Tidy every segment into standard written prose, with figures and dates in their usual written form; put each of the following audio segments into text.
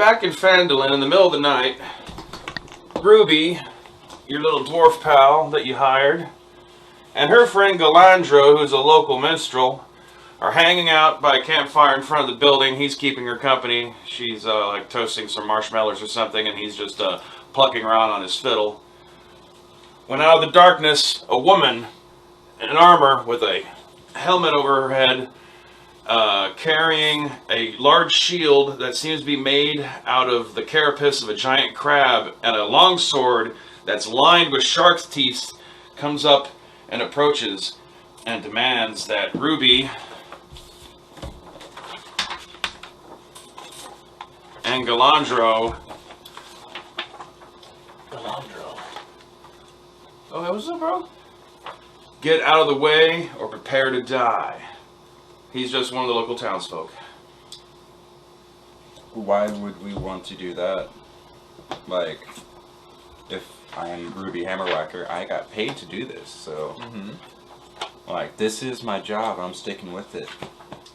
back in Phandalin in the middle of the night, Ruby, your little dwarf pal that you hired, and her friend Galandro, who's a local minstrel, are hanging out by a campfire in front of the building. He's keeping her company. She's like toasting some marshmallows or something, and he's just plucking around on his fiddle. When out of the darkness, a woman in armor with a helmet over her head, carrying a large shield that seems to be made out of the carapace of a giant crab, and a long sword that's lined with shark's teeth, comes up and approaches and demands that Ruby and Galandro. Oh, what's up, bro? Get out of the way or prepare to die. He's just one of the local townsfolk. Why would we want to do that? Like, if I'm Ruby Hammerwhacker, I got paid to do this, so... Like, this is my job, I'm sticking with it.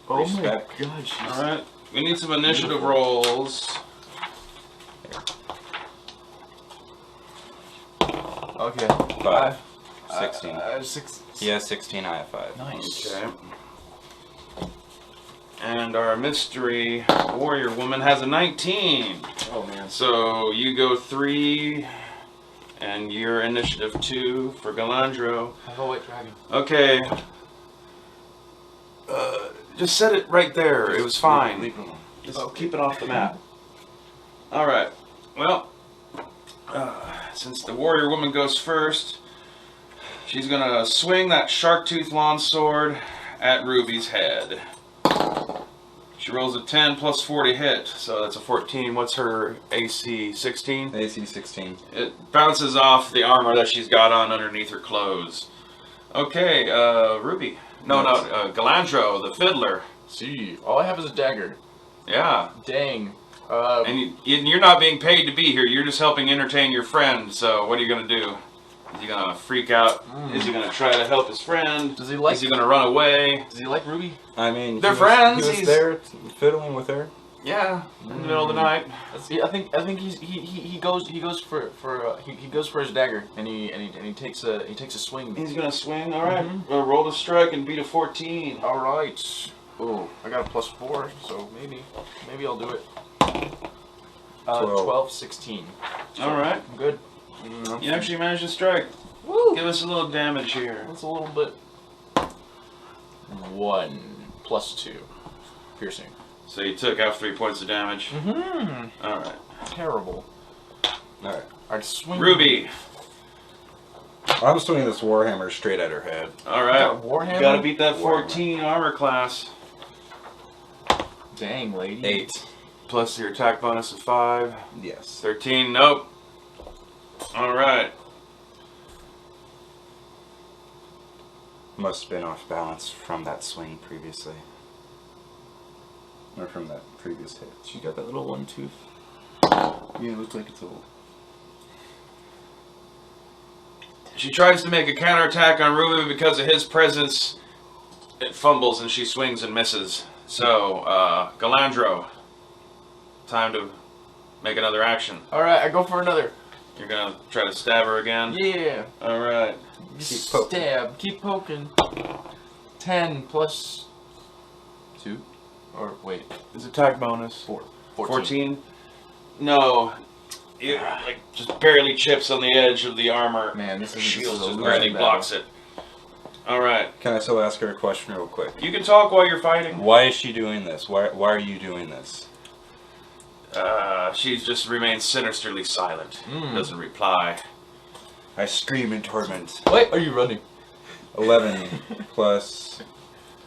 Oh Respect. my god, she's... Alright, we need some initiative rolls. Okay. 5. 16. 6. He has 16, I have 5. Nice. Okay. And our mystery warrior woman has a 19. Oh man. So you go 3, and your initiative 2 for Galandro. I have a white dragon. Okay. Just set it right there. It was fine. Leave it alone. Just keep it off the map. Alright. Well, since the warrior woman goes first, she's gonna swing that shark tooth lawn sword at Ruby's head. She rolls a 10 plus 4 to hit, so that's a 14. What's her AC? 16? AC 16. It bounces off the armor that she's got on underneath her clothes. Okay, Ruby. No, Galandro, the fiddler. See, all I have is a dagger. Yeah. Dang. And you're not being paid to be here. You're just helping entertain your friend. So what are you going to do? Is he going to freak out? Is he going to try to help his friend? Does he like? Is he going to run away? Does he like Ruby? I mean, They're friends. He was He's there fiddling with her. Yeah, in the middle of the night. See, I think he goes for his dagger and he takes a swing. He's going to swing. All right. Roll to strike and beat a 14. All right. Oh, I got a +4, so maybe I'll do it. 12, 16. So All right. I'm good. You actually managed to strike. Woo! Give us a little damage here. That's a little bit. 1 + 2, piercing. So you took out 3 points of damage. All right. Terrible. All right. I swing. Ruby. I'm swinging this warhammer straight at her head. All right. got a warhammer? You gotta beat that 14 armor class. Dang, lady. 8. Plus your attack bonus of 5. Yes. 13. Nope. All right. Must have been off balance from that swing previously. Or from that previous hit. She got that little one tooth. Yeah, it looks like it's old. She tries to make a counterattack on Ruby, because of his presence, it fumbles and she swings and misses. So, Galandro, time to make another action. Alright, I go for another. You're gonna try to stab her again? Yeah. Alright. Keep poking. Stab. Keep poking. 10 plus 2. Or wait. His attack bonus. 14? No. It like just barely chips on the edge of the armor. Man, this is shield a just losing barely battle. blocks it. Alright. Can I still ask her a question real quick? You can talk while you're fighting. Why is she doing this? Why are you doing this? She just remains sinisterly silent. Doesn't reply. I scream in torment. Wait, are you running? 11 plus...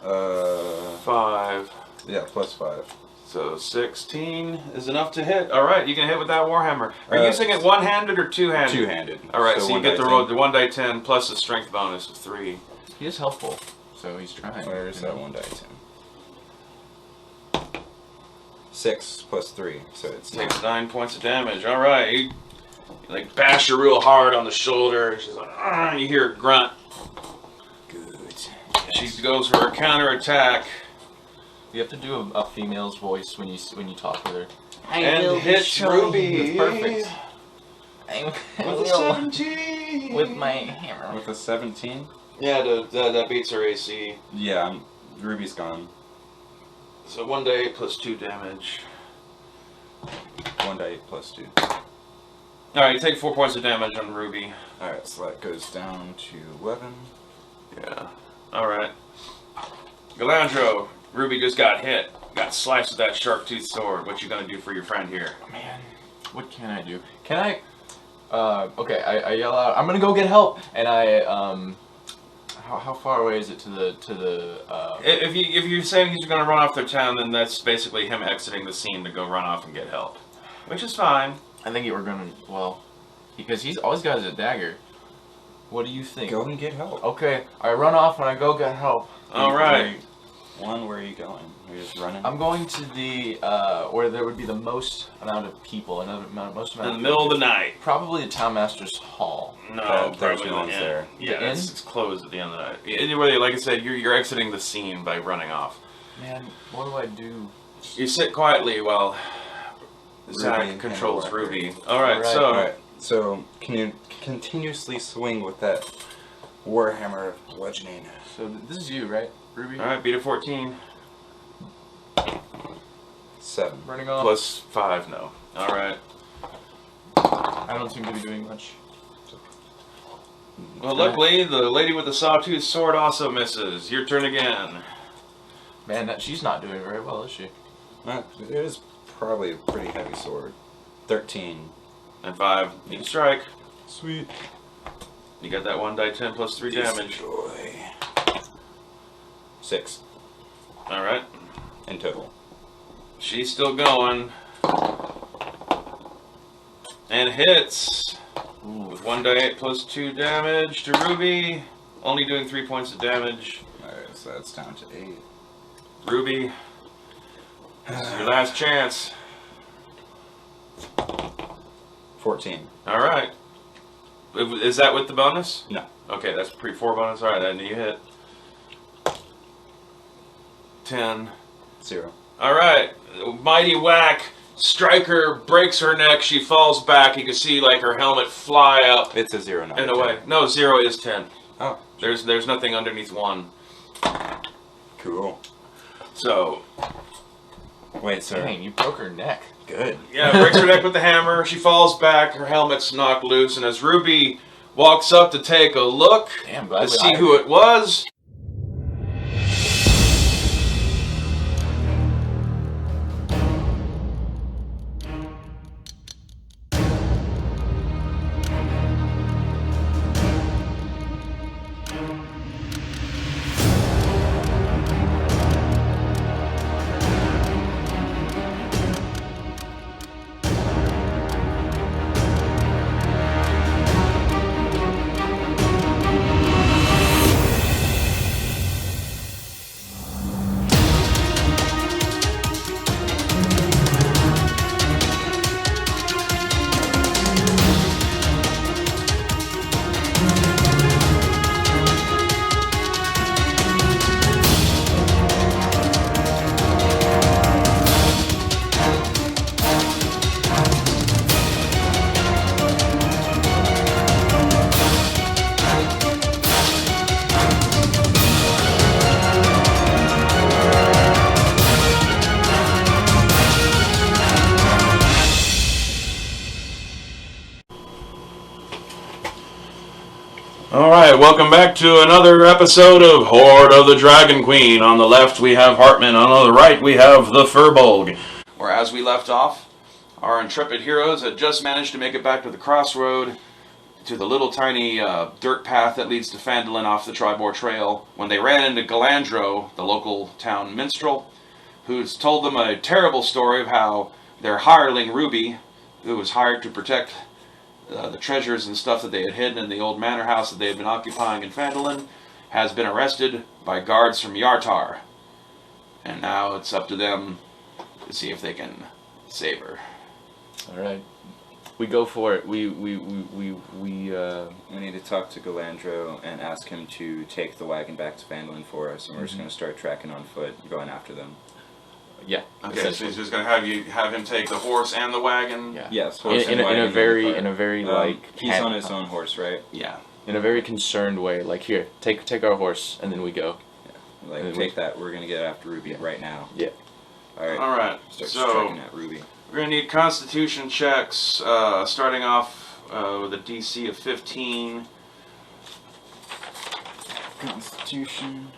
5. Yeah, plus 5. So 16 is enough to hit. Alright, you can hit with that Warhammer. Are you using it one-handed or two-handed? Two-handed. Alright, so you get the 1d10. roll, the 1 die 10 plus a strength bonus of 3. He is helpful, so he's trying. Where is you that know? 1 die 10? 6 plus 3, so it's 9. Takes 9 points of damage. Alright, you like bash her real hard on the shoulder. She's like, "Argh," you hear a grunt. Good. She goes for her counterattack. You have to do a female's voice when you talk with her. And hits Ruby. Perfect. I With a 17. with my hammer. With a 17? Yeah, that beats her AC. Yeah, Ruby's gone. So 1d8 plus 2 damage. 1d8 plus 2. Alright, you take 4 points of damage on Ruby. Alright, so that goes down to 11. Yeah. Alright. Galandro, Ruby just got hit. Got sliced with that sharp-toothed sword. What you gonna do for your friend here? Man, what can I do? Can I? Okay, I yell out, I'm gonna go get help, and how far away is it to the? If you're saying he's gonna run off their town, then that's basically him exiting the scene to go run off and get help, which is fine. I think you were gonna because he's always got a dagger. What do you think? Go and get help. Okay, I run off and I go get help. All right. One, where are you going? You're just running? I'm going to the where there would be the most amount of people, most amount In the middle of the night. Probably the town master's hall. No, There's probably no not. one's there. Yeah, The inn? it's closed at the end of the night. Anyway, like I said, you're exiting the scene by running off. Man, what do I do? You sit quietly while Zach Ruby controls and Ruby. All right, Alright. so Alright, so can you continuously swing with that Warhammer of bludgeoning? So this is you, right, Ruby? all right, beat a 14 7. Running off. plus 5. No. All right. I don't seem to be doing much. Well, luckily the lady with the sawtooth sword also misses. Your turn again. Man, she's not doing very well, is she? It is probably a pretty heavy sword. 13. And 5. You can strike. Sweet. You got that 1d10 plus 3 damage. Destroy. 6 All right. in total. She's still going. And hits. With 1d8 plus 2 damage to Ruby. Only doing 3 points of damage. Alright, so that's down to 8. Ruby, this is your last chance. 14. Alright. Is that with the bonus? No. Okay, that's pre-4 bonus. Alright, then you hit. 10. 0. Alright. Mighty whack. Striker breaks her neck. She falls back. You can see like her helmet fly up It's a 0, not and a 10. away. No, 0 is 10. Oh, There's nothing underneath 1. cool. So, Wait, sir. Dang, you broke her neck. Good. yeah, breaks her neck with the hammer. She falls back. Her helmet's knocked loose. And as Ruby walks up to take a look Damn, to glad see who it was, Alright, welcome back to another episode of Horde of the Dragon Queen. On the left we have Hartmann, on the right we have the Furbolg. Where as we left off, our intrepid heroes had just managed to make it back to the crossroad, to the little tiny dirt path that leads to Phandalin off the Tribor Trail, when they ran into Galandro, the local town minstrel, who's told them a terrible story of how their hireling Ruby, who was hired to protect the treasures and stuff that they had hidden in the old manor house that they had been occupying in Phandalin, has been arrested by guards from Yartar. And now it's up to them to see if they can save her. Alright. We go for it. We We need to talk to Galandro and ask him to take the wagon back to Phandalin for us, and we're just going to start tracking on foot, going after them. Yeah. Okay, so essentially. he's just gonna have him take the horse and the wagon. Yeah. Yes, horse In and wagon a and very cart. like he's on his own horse, right? Yeah. in a very concerned way. Like, here, take our horse, and then we go. Like, And take that. We're gonna get after Ruby right now. Yeah. All right. All right. Start So striking at Ruby. we're gonna need Constitution checks, starting off with a DC of 15. Constitution.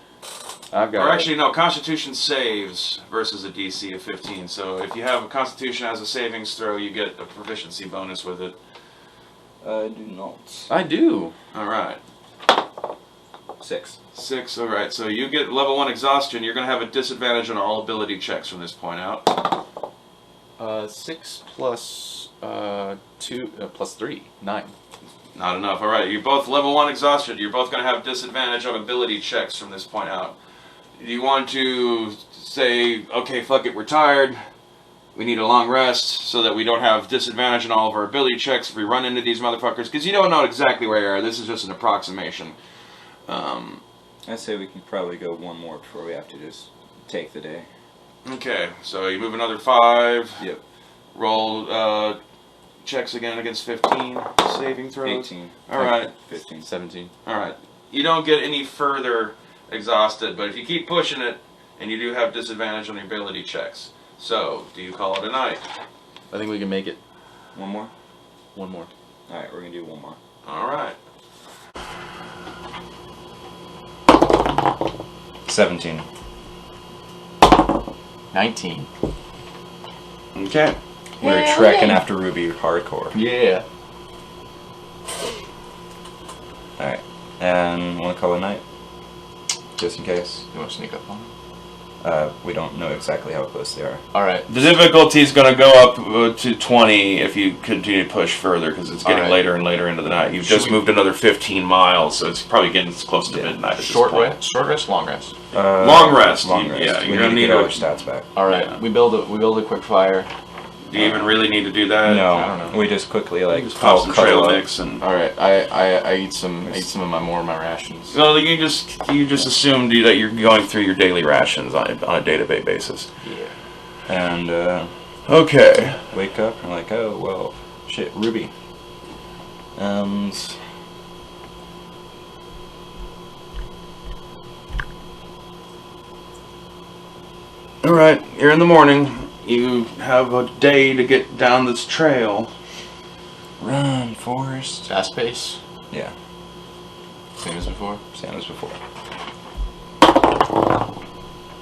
I've got. Or actually, no, Constitution saves versus a DC of 15. So if you have a Constitution as a savings throw, you get a proficiency bonus with it. I do not. I do. All right. 6. 6. All right. So you get level 1 exhaustion. You're gonna have a disadvantage on all ability checks from this point out. 6 plus 2 plus 3, 9. Not enough. All right. You're both level 1 exhaustion. You're both gonna have disadvantage on ability checks from this point out. Do you want to say, okay, fuck it, we're tired. We need a long rest so that we don't have disadvantage on all of our ability checks if we run into these motherfuckers? Because you don't know exactly where you are. This is just an approximation. I say we can probably go one more before we have to just take the day. Okay, so you move another 5. Yep. Roll checks again against 15. Saving throws. 18. All right. 15. 17. All right. You don't get any further exhausted, but if you keep pushing it, and you do have disadvantage on your ability checks. So, do you call it a night? I think we can make it. One more? One more. Alright, we're gonna do one more. All right. 17. 19. Okay. We're trekking after Ruby hardcore. Yeah. Alright. And wanna call it a night? Just in case. You want to sneak up on him? We don't know exactly how close they are. Alright. The difficulty is going to go up to 20 if you continue to push further, because it's getting All right. later and later into the night. You've just moved another 15 miles, so it's probably getting close to midnight at this Short point. rest? Short rest? Long rest? Long rest. Long rest. Yeah, we you're need going to to get need all our a... stats back. Alright, Yeah. we build a quick fire. Do you even really need to do that? No, I don't know. we just quickly like Just pop some trail cuddle up. mix and... Alright, I eat some of my rations. Well, you just assumed that you're going through your daily rations on a day-to-day basis. Yeah. And Okay. wake up and like, oh well, shit, Ruby. All right, you're in the morning. You have a day to get down this trail. Run, Forrest. Fast pace? Yeah, Same as before? same as before.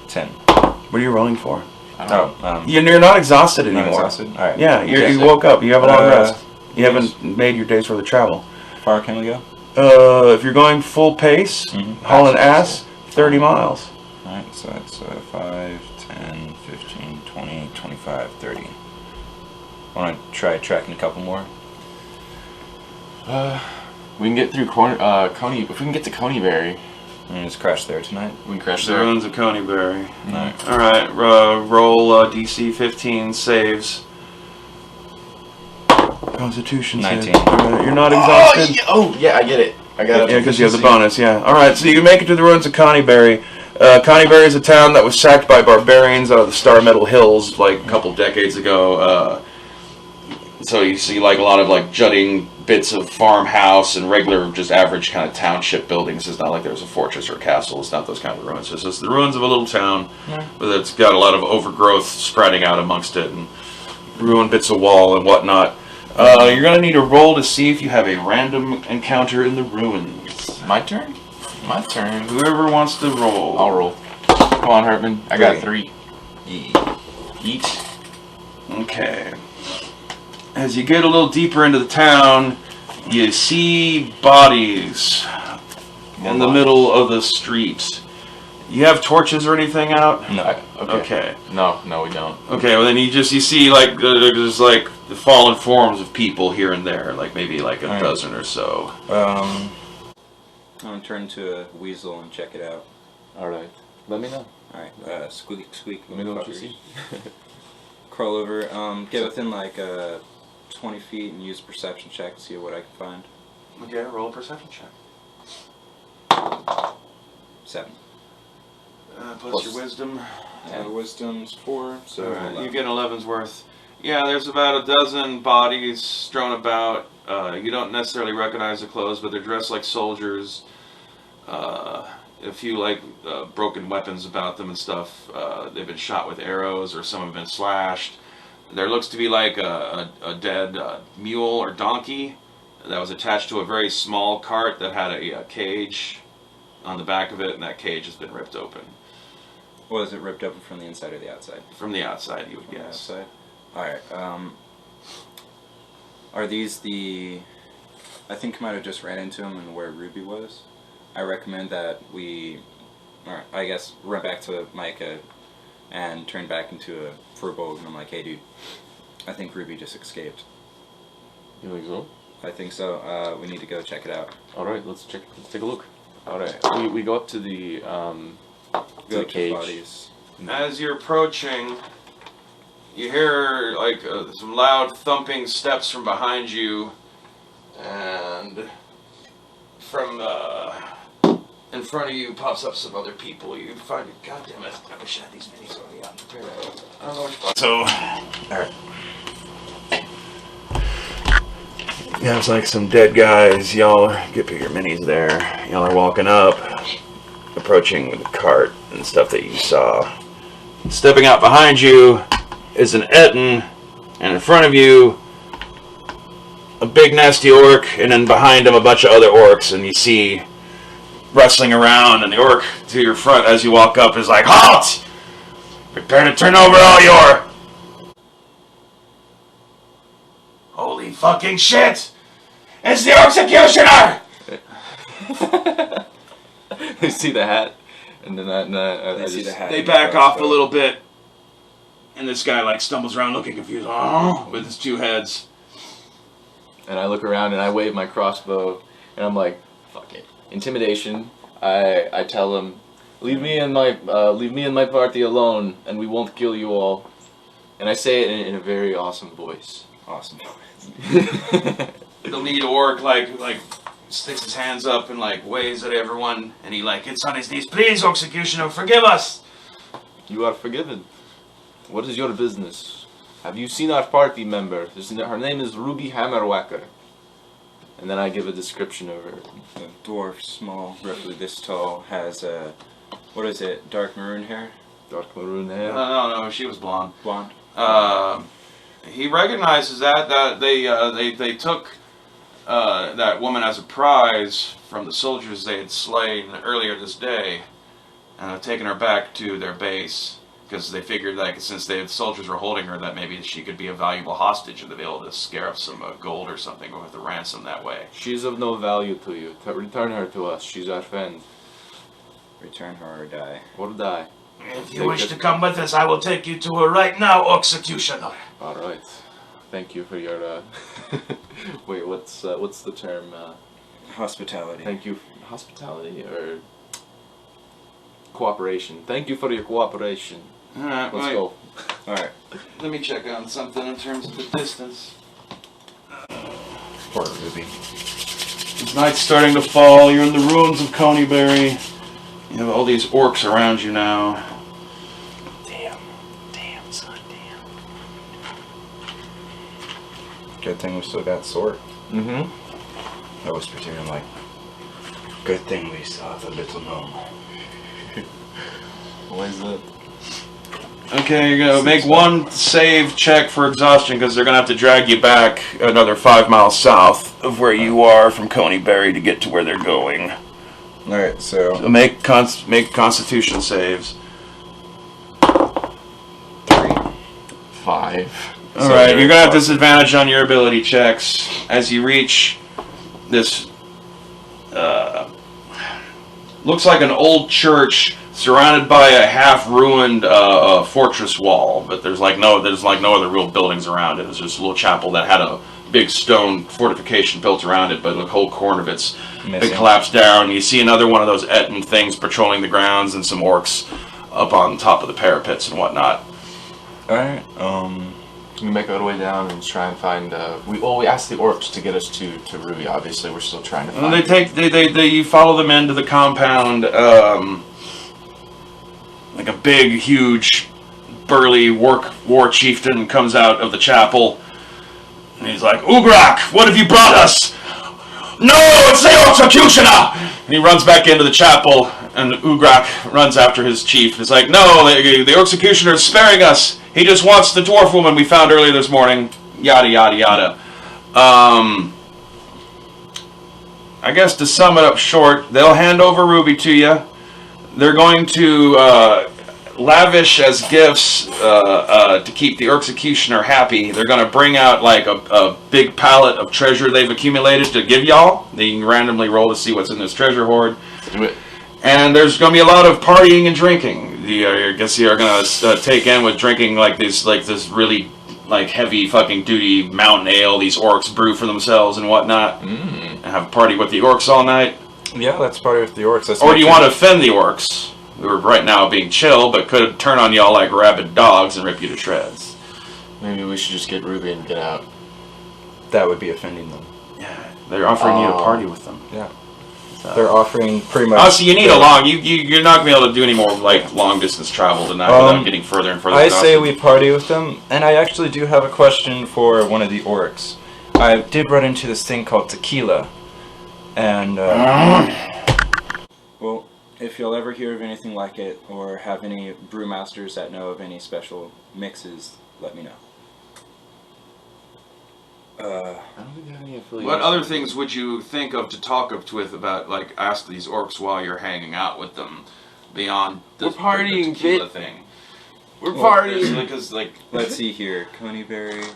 10. What are you rolling for? I don't know. Oh, You're not exhausted not anymore. exhausted? Alright. Yeah, Okay. you woke up. You have a long Uh, rest. You haven't made your day's worth of travel. How far can we go? If you're going full pace, Mhm. hauling ass, 30 miles. Alright, so that's 5, 10, 15, 20, 25, 30. Want to try tracking a couple more? We can get through Coney. If we can get to Coneyberry, And just crash there tonight? we can crash The there. ruins of Coneyberry. Alright. All right, roll DC 15 saves. Constitution 19. save. All right, you're not exhausted. Yeah, I get it. I got it. Yeah, because you have the bonus, yeah. Alright, so you make it to the ruins of Coneyberry. Coneyberry is a town that was sacked by barbarians out of the Star Meadow Hills like a couple decades ago. So you see like a lot of like jutting bits of farmhouse and regular, just average kind of township buildings. It's not like there's a fortress or a castle. It's not those kind of ruins. It's just the ruins of a little town, but it's got a lot of overgrowth spreading out amongst it and ruined bits of wall and whatnot. You're gonna need a roll to see if you have a random encounter in the ruins. My turn? My turn. Whoever wants to roll. I'll roll. Come on, Hartman. I got 3. Eat. Okay. As you get a little deeper into the town, you see bodies in the middle of the street. You have torches or anything out? No. Okay. No, we don't. Okay, well then you see like there's like the fallen forms of people here and there, like maybe like a Alright. dozen or so. I'm gonna turn to a weasel and check it out. Alright. Let me know. Alright, squeak, squeak. Let me know what you motherfuckers. see. Crawl over, get within like 20 feet and use a perception check to see what I can find. Okay, roll a perception check. 7. Plus your wisdom. Wisdom's 4, so Alright, you get 11's worth. Yeah, there's about a dozen bodies strewn about. You don't necessarily recognize the clothes, but they're dressed like soldiers. A few broken weapons about them and stuff. They've been shot with arrows, or some have been slashed. There looks to be like a dead mule or donkey that was attached to a very small cart that had a cage on the back of it, and that cage has been ripped open. Was it ripped open from the inside or the outside? From the outside, you would guess. Outside. All right. Are these the? I think I might have just ran into him and where Ruby was. I recommend that we, or I guess, run back to Micah and turn back into a furbolg. And I'm like, hey, dude, I think Ruby just escaped. You think so? I think so. We need to go check it out. All right, let's take a look. All right, we go up to the cage. Bodies. As you're approaching, you hear some loud thumping steps from behind you, and from in front of you pops up some other people. You find it. God damn it! I wish I had these minis already out. I don't know which. So, all right. Yeah, it's like some dead guys. Y'all get your minis there. Y'all are walking up, approaching the cart and stuff that you saw. Stepping out behind you is an Etten, and in front of you, a big nasty orc, and then behind him a bunch of other orcs, and you see wrestling around, and the orc to your front as you walk up is like, "Halt! Prepare to turn over all your..." Holy fucking shit! It's the ORCSECUTIONER! They see the hat, and then They see the hat. They back off a little bit, and this guy stumbles around looking confused, with his two heads. And I look around and I wave my crossbow, and I'm like, "Fuck it." Intimidation. I tell him, leave me and my party alone, and we won't kill you all." And I say it in a very awesome voice. Awesome. The lead orc sticks his hands up and waves at everyone, and he gets on his knees. "Please, ORCSECUTIONER, forgive us." You are forgiven. What is your business? Have you seen our party member? Her name is Ruby Hammerwhacker. And then I give a description of her. The dwarf, small, roughly this tall, has what is it? Dark maroon hair. Dark maroon hair. No, she was blonde. Blonde. He recognizes that they took that woman as a prize from the soldiers they had slain earlier this day, and have taken her back to their base because they figured since the soldiers were holding her, that maybe she could be a valuable hostage and they'd be able to scare up some gold or something with a ransom that way. She's of no value to you. Return her to us. She's our friend. Return her or die. Or die. If you wish to come with us, I will take you to her right now, ORCSECUTIONER. All right. Thank you for your. Wait, what's the term? Hospitality. Thank you, hospitality or cooperation. Thank you for your cooperation. All right, Let's go. All right. Let me check on something in terms of the distance. Poor Ruby. It's night's starting to fall. You're in the ruins of Coneyberry. You have all these orcs around you now. Damn, son, damn. Good thing we still got sword. Mm-hmm. I whisper to him good thing we saw the little gnome. What is it? Okay, you're gonna make one save check for exhaustion because they're gonna have to drag you back another 5 miles south of where you are from Coneyberry to get to where they're going. All right, so Make Constitution saves. 5. All right, you're gonna have disadvantage on your ability checks as you reach this. Looks like an old church surrounded by a half-ruined fortress wall, but there's no other real buildings around it. It's just a little chapel that had a big stone fortification built around it, but the whole corner of it's been collapsed down. You see another one of those Etten things patrolling the grounds, and some orcs up on top of the parapets and whatnot. all right. We make our way down and try and find. We asked the orcs to get us to Ruby. Obviously, we're still trying to find. You follow them into the compound. like a big, huge, burly war chieftain comes out of the chapel, and he's like, "Ugrak, what have you brought us?" "No, it's the executioner!" And he runs back into the chapel, and Ugrak runs after his chief. He's like, "No, the executioner is sparing us. He just wants the dwarf woman we found earlier this morning." Yada, yada, yada. I guess to sum it up short, they'll hand over Ruby to you. They're going to lavish as gifts to keep the executioner happy. They're going to bring out like a big pallet of treasure they've accumulated to give y'all. They can randomly roll to see what's in this treasure hoard. Do it. And there's going to be a lot of partying and drinking. I guess you're going to take in with drinking like this really like heavy fucking duty mountain ale these orcs brew for themselves and whatnot. And have a party with the orcs all night. Yeah, let's party with the orcs. Or do you want to offend the orcs, who are right now being chill, but could turn on y'all like rabid dogs and rip you to shreds? Maybe we should just get Ruby and get out. That would be offending them. Yeah, they're offering you to party with them. Yeah. They're offering pretty much... Oh, so you need a long... You're not going to be able to do any more like long distance travel tonight without getting further and further. I say we party with them, and I actually do have a question for one of the orcs. I did run into this thing called tequila, and well, if you'll ever hear of anything like it, or have any brewmasters that know of any special mixes, let me know. I don't think I have any affiliation. What other things would you think of to talk with about, like, ask these orcs while you're hanging out with them, beyond the, We're partying, the tequila bit. thing? We're partying. Because, like, Let's see here, Coneyberry.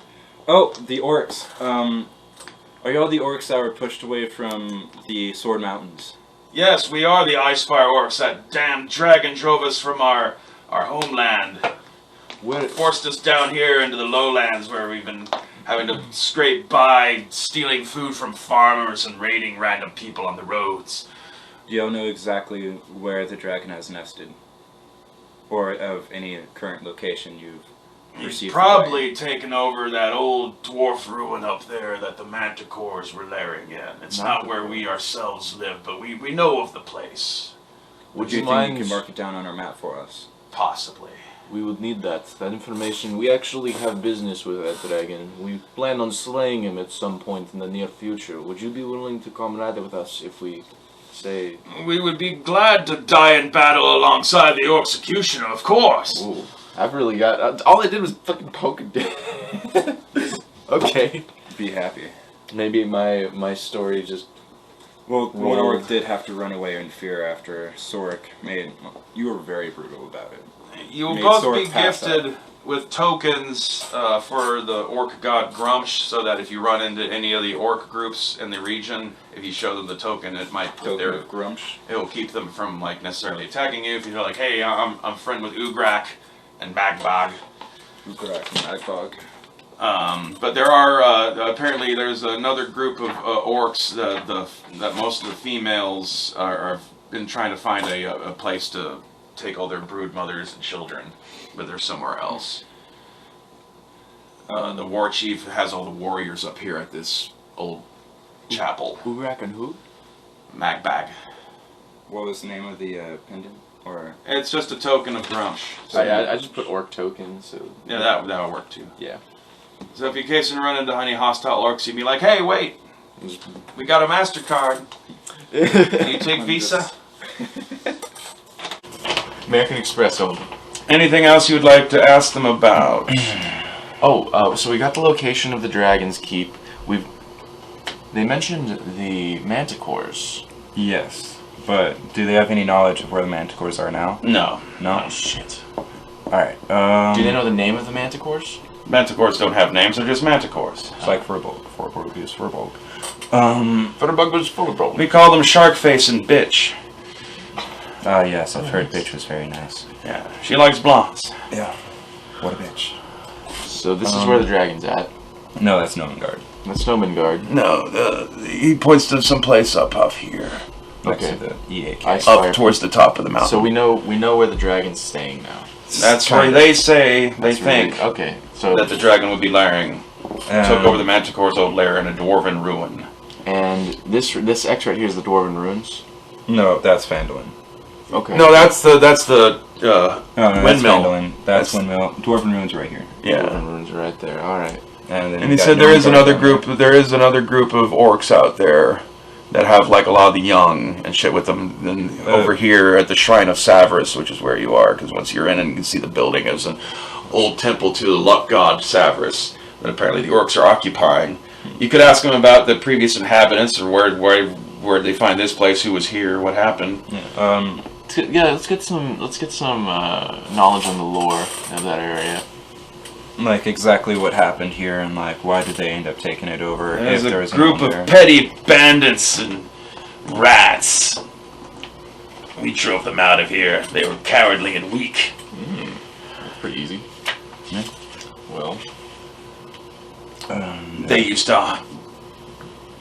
Oh, the orcs. Are y'all the orcs that were pushed away from the Sword Mountains? yes, we are the Icefire orcs. That damn dragon drove us from our homeland. Forced us down here into the lowlands where we've been having to scrape by, stealing food from farmers and raiding random people on the roads. Do y'all know exactly where the dragon has nested? Or of any current location you've He's received? probably taken over that old dwarf ruin up there that the manticores were lairing in. It's not where we ourselves live, but we know of the place. Would you think you can mark it down on our map for us? Possibly. We would need that information. We actually have business with that dragon. We plan on slaying him at some point in the near future. Would you be willing to comrade with us if we say... We would be glad to die in battle alongside the ORCSECUTIONER, of course. Ooh, I've really got... all I did was fucking poke it. Okay. Be happy. Maybe my story just... Well, one orc did have to run away in fear after Sorik made... You were very brutal about it. You will Made both Sorik be pass gifted with tokens for the orc god Grumsh, so that if you run into any of the orc groups in the region, if you show them the token, it might put Token of Grumsh. it will keep them from like necessarily attacking you. If you're like, hey, I'm friend with Ugrak and Bagbog. Ugrak and Bagbog. But there are apparently there's another group of orcs that most of the females are been trying to find a place to take all their brood mothers and children, but they're somewhere else. The war chief has all the warriors up here at this old chapel. Ugrak and who? Magbag. What was the name of the pendant? Or It's just a token of Grumsh. So, I just put orc tokens, so... yeah, that would work too. Yeah. So if you case and run into any hostile orcs, you'd be like, hey, wait, we got a MasterCard. Can you take Visa? American Express only. Anything else you would like to ask them about? So we got the location of the Dragon's Keep. They mentioned the manticores. yes, but do they have any knowledge of where the manticores are now? No. No. Oh shit. All right. Do they know the name of the manticores? Manticores don't have names, they're just manticores. It's like Furbolg. Furbolg is Furbolg. Furbug was full of problems. We call them Sharkface and Bitch. Yes, I've heard bitch was very nice. Yeah, she likes blondes. Yeah. What a bitch. So this is where the dragon's at. No, that's Nomengard. That's Snowman No, he points to some place up here. Next Okay. to the EAK. Icefire. Up towards the top of the mountain. So we know where the dragon's staying now. That's where they say, they That's really- think, okay, so that the dragon would be lairing. Took over the Manticore's old lair in a dwarven ruin. and this X right here is the Dwarven Ruins. No, that's Phandalin. Okay. No, that's the Oh, no, windmill. That's Phandalin. That's Windmill. Dwarven Ruins are right here. Yeah. Ruins right there. All right. And then And you he got said there is Yartar another down there. group. There is another group of orcs out there that have like a lot of the young and shit with them. And over here at the Shrine of Savras, which is where you are, because once you're in and you can see the building as an old temple to the luck god Savras that apparently the orcs are occupying. You could ask them about the previous inhabitants or where they find this place, who was here, what happened. Let's get some knowledge on the lore of that area. Like exactly what happened here and like why did they end up taking it over? There's if there a was group anyone of there. petty bandits and rats. We drove them out of here. They were cowardly and weak. That's pretty easy. Yeah. Well, They used to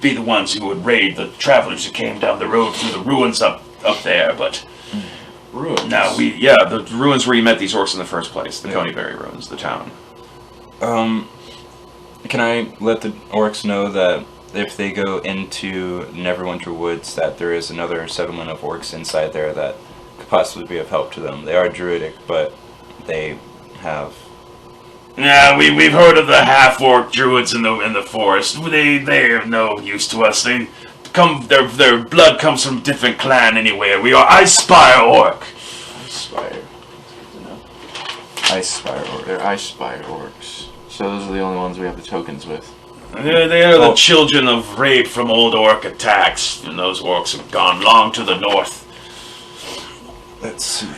be the ones who would raid the travelers who came down the road through the ruins up there, but ruins. now the ruins where you met these orcs in the first place, the Coneyberry ruins, the town. Can I let the orcs know that if they go into Neverwinter Woods that there is another settlement of orcs inside there that could possibly be of help to them? They are druidic, but they have... Yeah, we've heard of the half-orc druids in the forest. They're no use to us. Their blood comes from a different clan anyway. We are Icespire Orc. Icespire. That's good to know. Icespire orcs. They're Icespire orcs. So those are the only ones we have the tokens with. They are the children of rape from old orc attacks, and those orcs have gone long to the north. Let's see.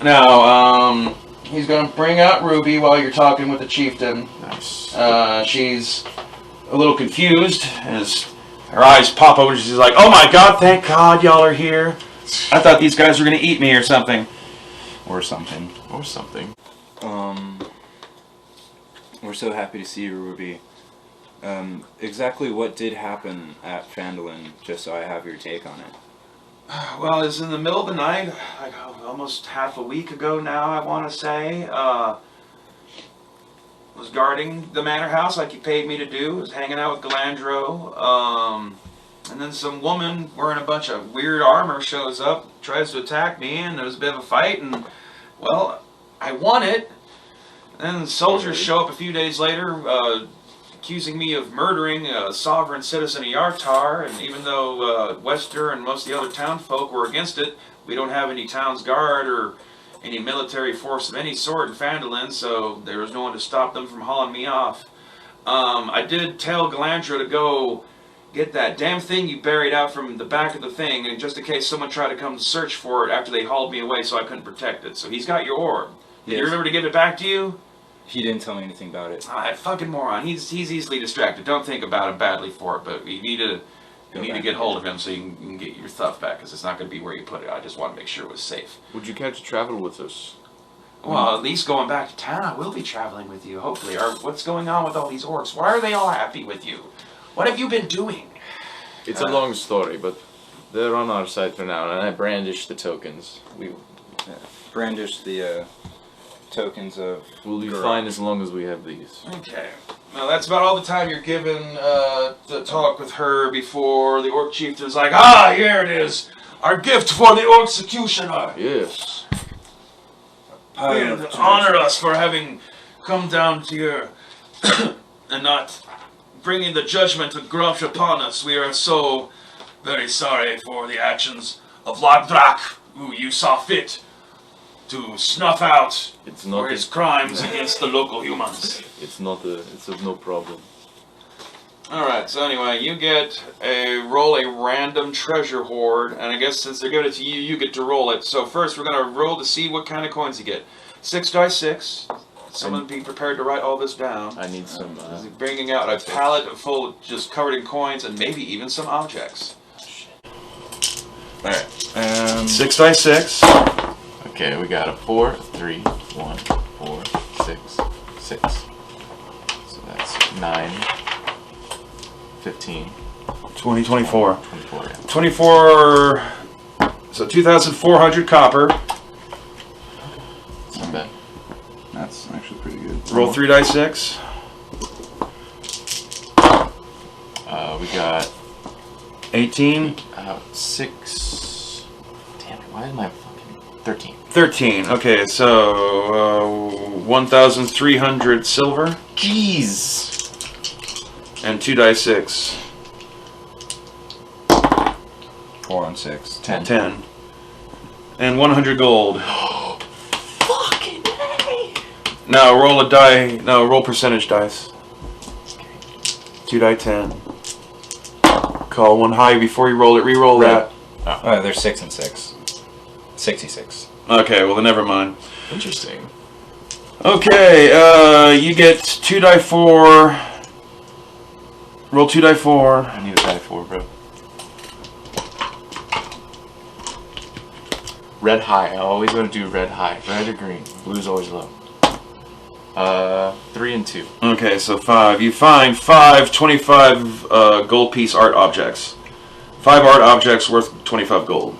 Now, he's gonna bring out Ruby while you're talking with the chieftain. Nice. She's a little confused as her eyes pop open. She's like, "Oh my God! Thank God y'all are here. I thought these guys were gonna eat me or something." Or something. Or something. We're so happy to see you, Ruby. Exactly what did happen at Phandalin, just so I have your take on it. Well, it's in the middle of the night, like almost half a week ago now, I want to say. Was guarding the manor house like he paid me to do. Was hanging out with Galandro. And then some woman wearing a bunch of weird armor shows up, tries to attack me, and there was a bit of a fight, and, well, I won it. And then the soldiers show up a few days later, accusing me of murdering a sovereign citizen of Yartar, and even though Wester and most of the other town folk were against it, we don't have any town's guard or any military force of any sort in Phandalin, so there was no one to stop them from hauling me off. I did tell Galandro to go get that damn thing you buried out from the back of the thing, and just in case someone tried to come to search for it after they hauled me away so I couldn't protect it. So he's got your orb. Did you remember to give it back to you? He didn't tell me anything about it. Ah, fucking moron. He's easily distracted. Don't think about him badly for it, but you need to get hold of him so you can get your stuff back, because it's not going to be where you put it. I just want to make sure it was safe. Would you care to travel with us? Well, at least going back to town, I will be traveling with you, hopefully. Or what's going on with all these orcs? Why are they all happy with you? What have you been doing? It's a long story, but they're on our side for now, and I brandish the tokens. We Brandish the tokens of... will be fine as long as we have these. Okay. Well, that's about all the time you're given to talk with her before the orc chieftain's like, "Ah, here it is! Our gift for the ORCSECUTIONER! Yes. Honor us for having come down to here and not bringing the judgment of Gruff upon us. We are so very sorry for the actions of Lardrak, who you saw fit to snuff out It's not. for his crimes against the local humans." It's not a. It's of no problem. Alright, so anyway, you get roll a random treasure hoard, and I guess since they're giving it to you, you get to roll it. So first we're going to roll to see what kind of coins you get. 6 dice 6. Someone be prepared to write all this down. I need some. He's bringing out a pallet full, just covered in coins, and maybe even some objects. Alright. 6 dice 6. Okay, we got a 4, 3, 1, 4, 6, 6. So that's 9, 15, 20, 24. 24. Yeah. 24, so 2,400 copper. It's not bad. That's actually pretty good. Roll 3 dice 6. We got 18. 6. Damn it. Why am I fucking 13? 13. Okay, so 1,300 silver Jeez. and 2 die 6. 4 on 6. 10. 10. And 100 gold. Fucking hey. Now roll a die. No, roll percentage dice. 2 die 10. Call one high before you roll it. Re-roll that. Oh, they're 6 and 6. 66. Okay, well then never mind. Interesting. Okay, you get 2 die 4. Roll 2 die 4. I need a die 4, bro. Red high. I always want to do red high. Red or green. Blue's always low. 3 and 2. Okay, so 5. You find 25 gold piece art objects. 5 art objects worth 25 gold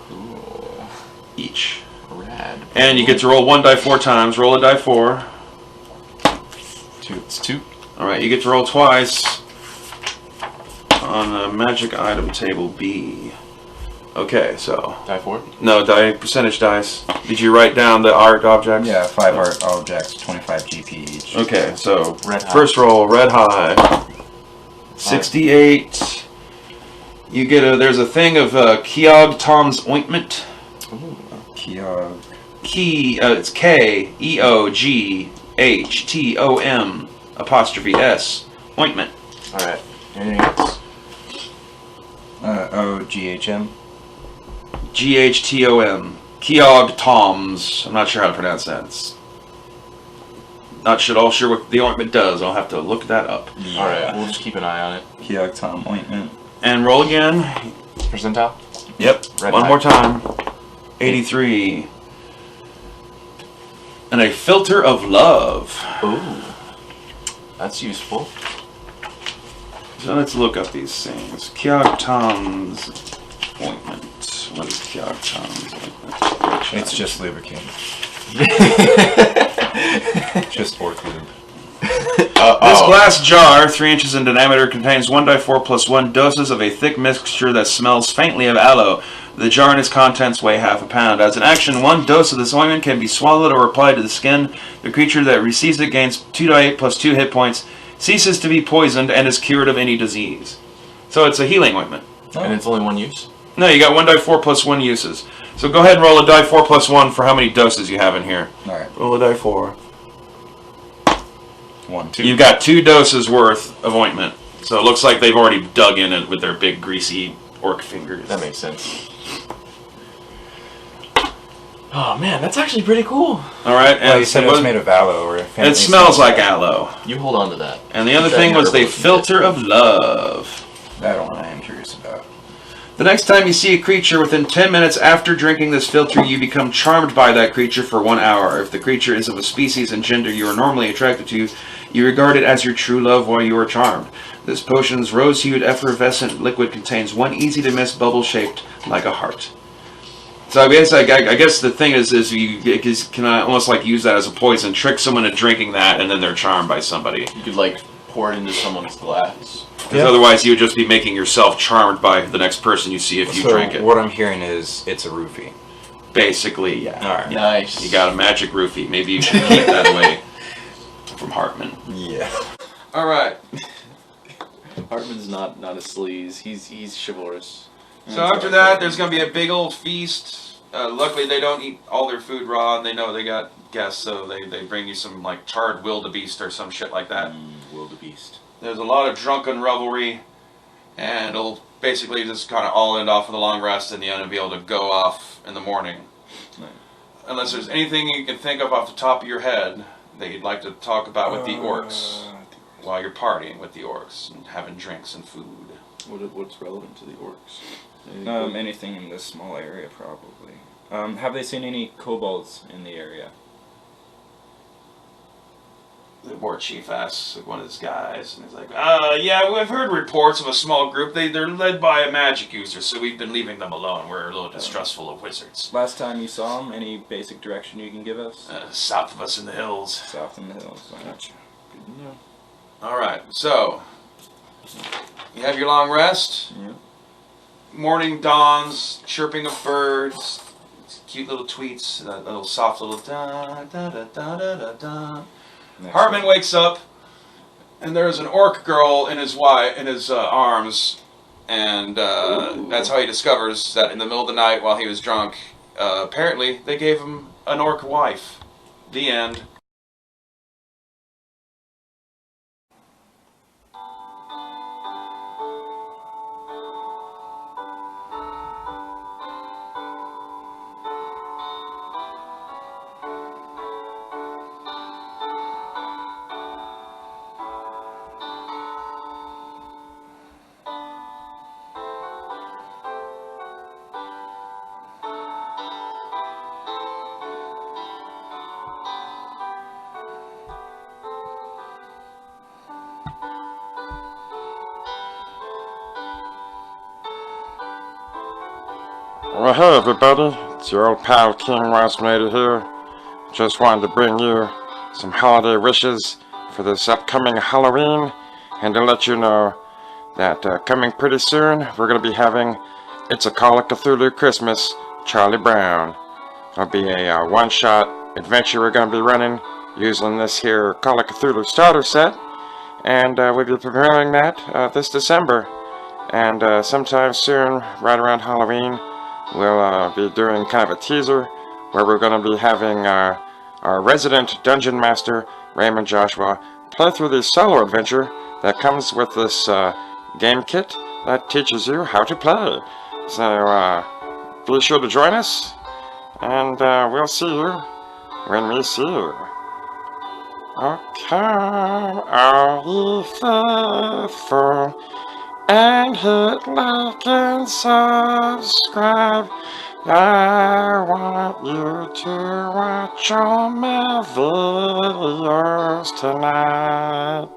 Cool. each. Rad. And you get to roll 1 die 4 times. Roll a die 4. 2. It's 2. Alright, you get to roll twice on the magic item table B. Okay, so. Die 4? No, die percentage dice. Did you write down the art objects? Yeah, 5 art objects, 25 GP each. Okay, so Red high. first roll, red high. 68. You get a, there's a thing of Keogh Tom's ointment. Ooh. Keogh. It's KEOGHTOM apostrophe S ointment. Alright. Anything else? OGHM. GHTOM. Keogh Tom's. I'm not sure how to pronounce that. It's not sure what the ointment does. I'll have to look that up. Alright, we'll just keep an eye on it. Keogh Tom ointment. And roll again. Percentile? Yep. Red One high. more time. 83. And a filter of love. Ooh. That's useful. So let's look up these things. Keogh Tom's ointment. What is Keogh Tom's ointment? It's just lubricant. Just orc lube. This glass jar, 3 inches in diameter, contains 1 die 4 plus 1 doses of a thick mixture that smells faintly of aloe. The jar and its contents weigh half a pound. As an action, 1 dose of this ointment can be swallowed or applied to the skin. The creature that receives it gains 2 die 8 plus 2 hit points, ceases to be poisoned, and is cured of any disease. So it's a healing ointment. And it's only 1 use? No, you got 1 die 4 plus 1 uses. So go ahead and roll a die 4 plus 1 for how many doses you have in here. Alright. Roll a die 4. 1, 2. You've got 2 doses worth of ointment. So it looks like they've already dug in it with their big greasy orc fingers. That makes sense. Oh man, that's actually pretty cool. Alright, and Well, you said it was made of aloe, or it smells like aloe. You hold on to that. And the other Keep that thing in your was the herbal filter of love. That one I am curious about. The next time you see a creature within 10 minutes after drinking this filter, you become charmed by that creature for 1 hour. If the creature is of a species and gender you are normally attracted to, you regard it as your true love while you are charmed. This potion's rose-hued effervescent liquid contains 1 easy-to-miss bubble shaped like a heart. So I guess the thing is you can almost like use that as a poison, trick someone into drinking that, and then they're charmed by somebody. You could like pour it into someone's glass. Because otherwise you would just be making yourself charmed by the next person you see if you drink it. What I'm hearing is it's a roofie. Basically, yeah. Alright. Nice. You got a magic roofie. Maybe you should keep that away from Hartmann. Yeah. All right. Hartman's not a sleaze. He's chivalrous. So after that, there's going to be a big old feast. Luckily, they don't eat all their food raw, and they know they got guests, so they bring you some like charred wildebeest or some shit like that. Wildebeest. There's a lot of drunken revelry, and it'll basically just kind of all end off with a long rest, and the end will be able to go off in the morning. Right. Unless there's anything you can think of off the top of your head that you'd like to talk about with the orcs while you're partying with the orcs and having drinks and food. What's relevant to the orcs? Anything in this small area, probably. Have they seen any kobolds in the area? The war chief asks one of his guys, and he's like, yeah, we've heard reports of a small group. They're led by a magic user, so we've been leaving them alone. We're a little distrustful of wizards. Last time you saw them, any basic direction you can give us? South of us in the hills. South in the hills. Gotcha. Good to know. Alright, so, you have your long rest. Yeah. morning dawns, chirping of birds, cute little tweets, a little soft little da da da da da da da. Hartman wakes up, and there's an orc girl in his arms, and that's how he discovers that in the middle of the night while he was drunk, apparently they gave him an orc wife. The end. Well, hey everybody, it's your old pal King Wasmady here. Just wanted to bring you some holiday wishes for this upcoming Halloween, and to let you know that coming pretty soon, we're going to be having It's a Call of Cthulhu Christmas, Charlie Brown. It'll be a one-shot adventure we're going to be running using this here Call of Cthulhu starter set, and we'll be premiering that this December. And sometime soon, right around Halloween, we'll be doing kind of a teaser where we're going to be having our resident dungeon master, Raymond Joshua, play through the solo adventure that comes with this game kit that teaches you how to play. So be sure to join us, and we'll see you when we see you. Okay, are ye faithful? And hit like and subscribe. I want you to watch all my videos tonight.